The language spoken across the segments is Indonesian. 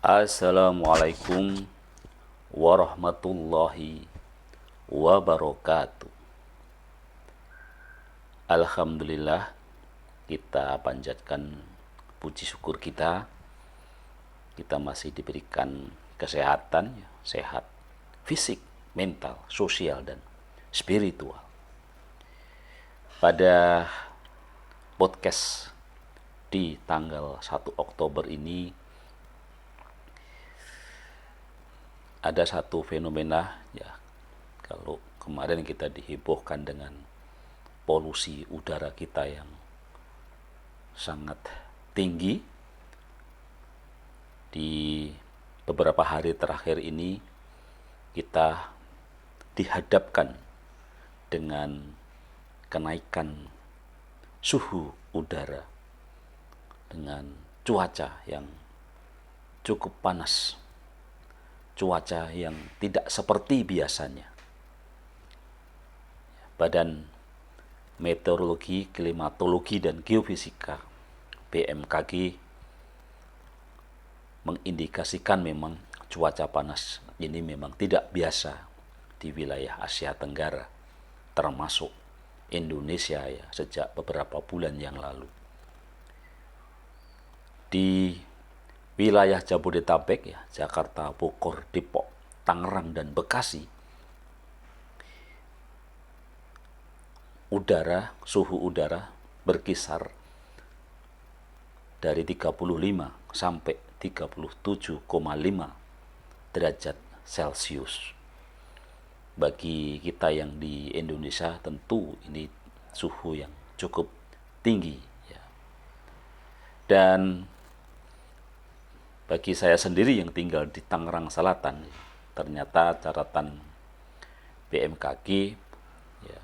Assalamualaikum warahmatullahi wabarakatuh. Alhamdulillah, kita panjatkan puji syukur kita. Kita masih diberikan kesehatan, sehat fisik, mental, sosial, dan spiritual. Pada podcast di tanggal 1 Oktober ini ada satu fenomena, ya, kalau kemarin kita dihebohkan dengan polusi udara kita yang sangat tinggi, di beberapa hari terakhir ini kita dihadapkan dengan kenaikan suhu udara dengan cuaca yang cukup panas, cuaca yang tidak seperti biasanya. Badan Meteorologi, Klimatologi, dan Geofisika BMKG mengindikasikan memang cuaca panas ini memang tidak biasa di wilayah Asia Tenggara, termasuk Indonesia ya, sejak beberapa bulan yang lalu. Di wilayah Jabodetabek ya, Jakarta, Bogor, Depok, Tangerang, dan Bekasi, suhu udara berkisar dari 35 sampai 37,5 derajat Celcius. Bagi kita yang di Indonesia tentu ini suhu yang cukup tinggi ya. Dan bagi saya sendiri yang tinggal di Tangerang Selatan, ternyata catatan BMKG ya,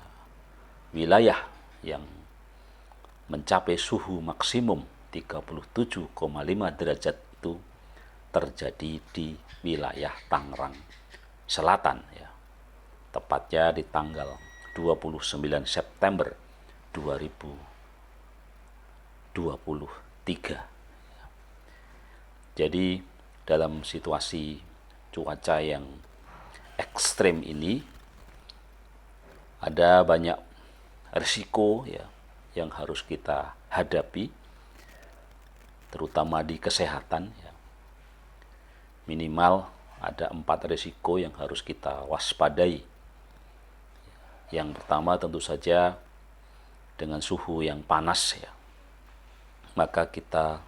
wilayah yang mencapai suhu maksimum 37,5 derajat itu terjadi di wilayah Tangerang Selatan ya. Tepatnya di tanggal 29 September 2023. Jadi dalam situasi cuaca yang ekstrim ini ada banyak risiko ya yang harus kita hadapi, terutama di kesehatan ya. Minimal ada 4 risiko yang harus kita waspadai. Yang pertama tentu saja dengan suhu yang panas ya, maka kita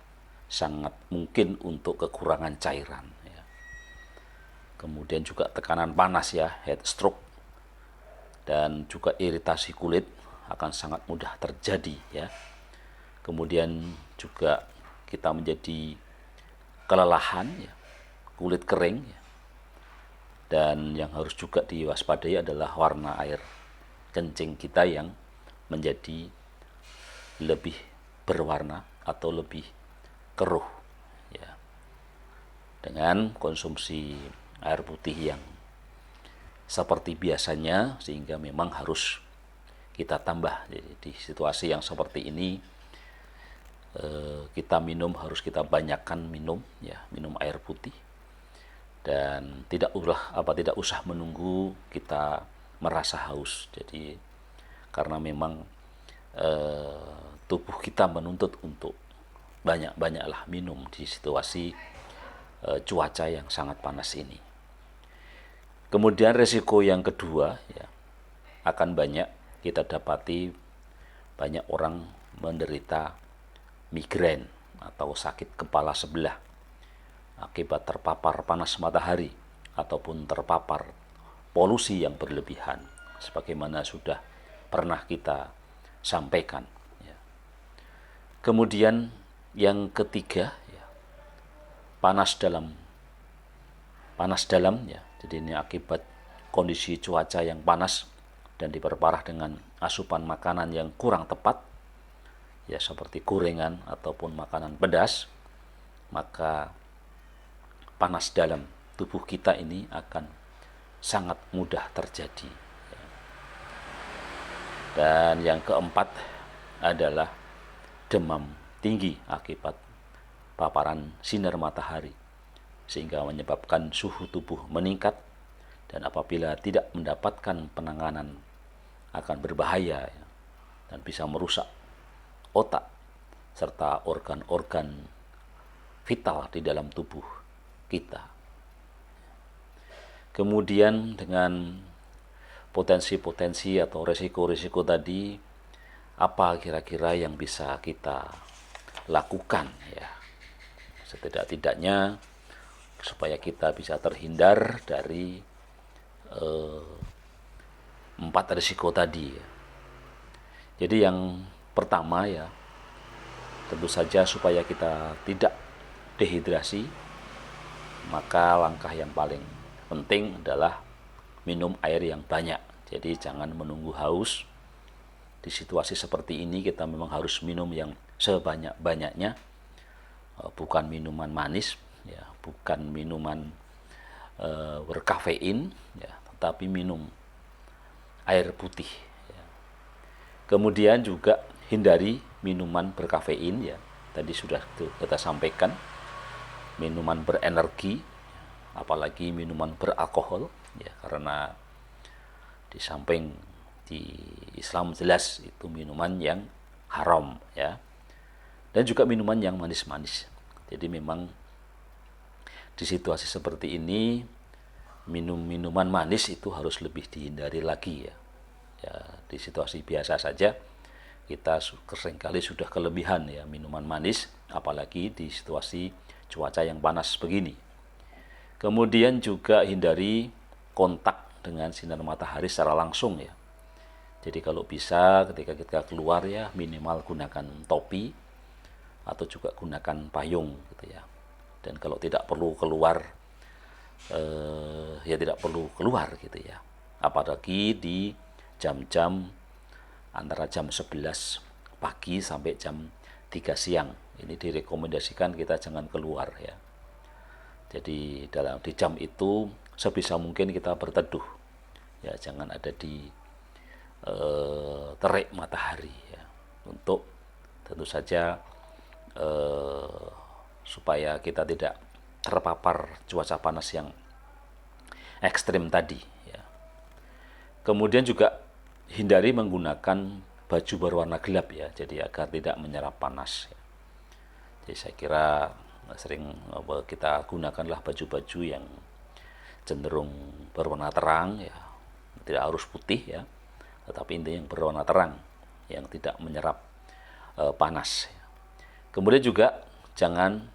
sangat mungkin untuk kekurangan cairan ya. Kemudian juga tekanan panas ya, heat stroke, dan juga iritasi kulit akan sangat mudah terjadi ya. Kemudian juga kita menjadi kelelahan ya, kulit kering ya. Dan yang harus juga diwaspadai adalah warna air kencing kita yang menjadi lebih berwarna atau lebih keruh ya. Dengan konsumsi air putih yang seperti biasanya, sehingga memang harus kita tambah. Jadi, di situasi yang seperti ini kita harus kita banyakkan minum ya, minum air putih, dan tidak usah menunggu kita merasa haus. Jadi karena memang tubuh kita menuntut untuk banyak-banyaklah minum di situasi cuaca yang sangat panas ini. Kemudian resiko yang kedua ya, akan banyak kita dapati banyak orang menderita migrain atau sakit kepala sebelah akibat terpapar panas matahari ataupun terpapar polusi yang berlebihan, sebagaimana sudah pernah kita sampaikan ya. Kemudian yang ketiga ya, panas dalam ya. Jadi ini akibat kondisi cuaca yang panas dan diperparah dengan asupan makanan yang kurang tepat ya, seperti gorengan ataupun makanan pedas, maka panas dalam tubuh kita ini akan sangat mudah terjadi. Dan yang keempat adalah demam tinggi akibat paparan sinar matahari, sehingga menyebabkan suhu tubuh meningkat, dan apabila tidak mendapatkan penanganan akan berbahaya ya, dan bisa merusak otak serta organ-organ vital di dalam tubuh kita. Kemudian dengan potensi-potensi atau resiko-resiko tadi, apa kira-kira yang bisa kita lakukan ya, setidak-tidaknya supaya kita bisa terhindar dari 4 risiko tadi ya. Jadi yang pertama ya, tentu saja supaya kita tidak dehidrasi, maka langkah yang paling penting adalah minum air yang banyak. Jadi jangan menunggu haus. Di situasi seperti ini kita memang harus minum yang sebanyak-banyaknya, bukan minuman manis ya, bukan minuman berkafein ya, tetapi minum air putih ya. Kemudian juga hindari minuman berkafein ya, tadi sudah kita sampaikan, minuman berenergi, apalagi minuman beralkohol ya, karena di samping di Islam jelas itu minuman yang haram ya, dan juga minuman yang manis-manis. Jadi memang di situasi seperti ini minum minuman manis itu harus lebih dihindari lagi ya. Ya, di situasi biasa saja kita seringkali sudah kelebihan ya minuman manis, apalagi di situasi cuaca yang panas begini. Kemudian juga hindari kontak dengan sinar matahari secara langsung ya. Jadi kalau bisa ketika kita keluar ya minimal gunakan topi atau juga gunakan payung gitu ya. Dan kalau tidak perlu keluar ya tidak perlu keluar gitu ya. Apalagi di jam-jam antara jam 11 pagi sampai jam 3 siang. Ini direkomendasikan kita jangan keluar ya. Jadi di jam itu sebisa mungkin kita berteduh. Ya, jangan ada di terik matahari ya, untuk tentu saja supaya kita tidak terpapar cuaca panas yang ekstrim tadi ya. Kemudian juga hindari menggunakan baju berwarna gelap ya, jadi agar tidak menyerap panas ya. Jadi saya kira sering kita gunakanlah baju-baju yang cenderung berwarna terang ya, tidak harus putih ya, tetapi intinya yang berwarna terang yang tidak menyerap panas. Kemudian juga jangan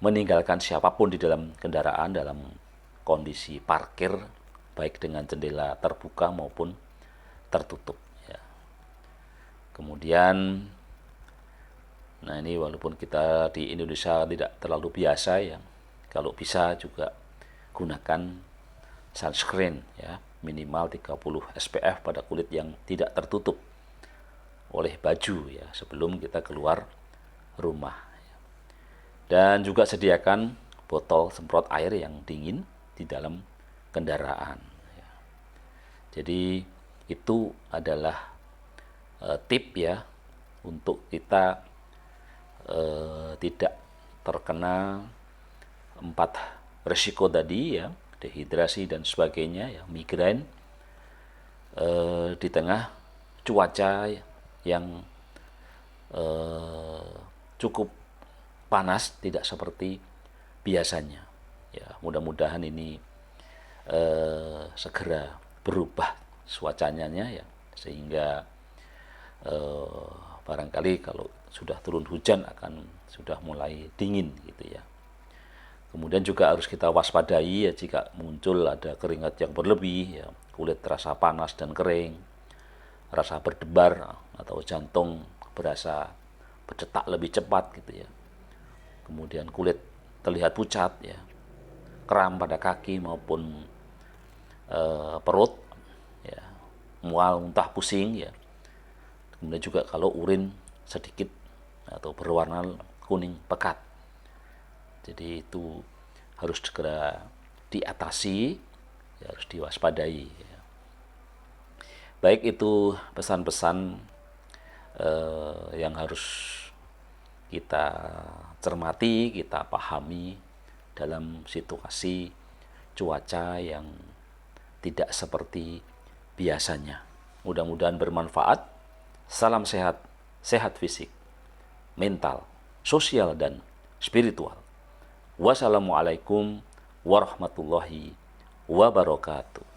meninggalkan siapapun di dalam kendaraan dalam kondisi parkir, baik dengan jendela terbuka maupun tertutup ya. Kemudian nah ini walaupun kita di Indonesia tidak terlalu biasa ya, kalau bisa juga gunakan sunscreen ya, minimal 30 SPF pada kulit yang tidak tertutup oleh baju ya sebelum kita keluar rumah. Dan juga sediakan botol semprot air yang dingin di dalam kendaraan ya. Jadi itu adalah tip ya untuk kita tidak terkena 4 risiko tadi ya, dehidrasi dan sebagainya ya, migrain di tengah cuaca yang cukup panas, tidak seperti biasanya ya. Mudah-mudahan ini segera berubah cuacanya ya, sehingga barangkali kalau sudah turun hujan akan sudah mulai dingin gitu ya. Kemudian juga harus kita waspadai ya jika muncul ada keringat yang berlebih ya, kulit terasa panas dan kering, rasa berdebar atau jantung berasa berdetak lebih cepat gitu ya. Kemudian kulit terlihat pucat ya, kram pada kaki maupun perut ya, mual, muntah, pusing ya. Kemudian juga kalau urin sedikit atau berwarna kuning pekat, jadi itu harus segera diatasi ya, harus diwaspadai ya. Baik, itu pesan-pesan yang harus kita cermati, kita pahami dalam situasi cuaca yang tidak seperti biasanya. Mudah-mudahan bermanfaat. Salam sehat, sehat fisik, mental, sosial, dan spiritual. Wassalamualaikum warahmatullahi wabarakatuh.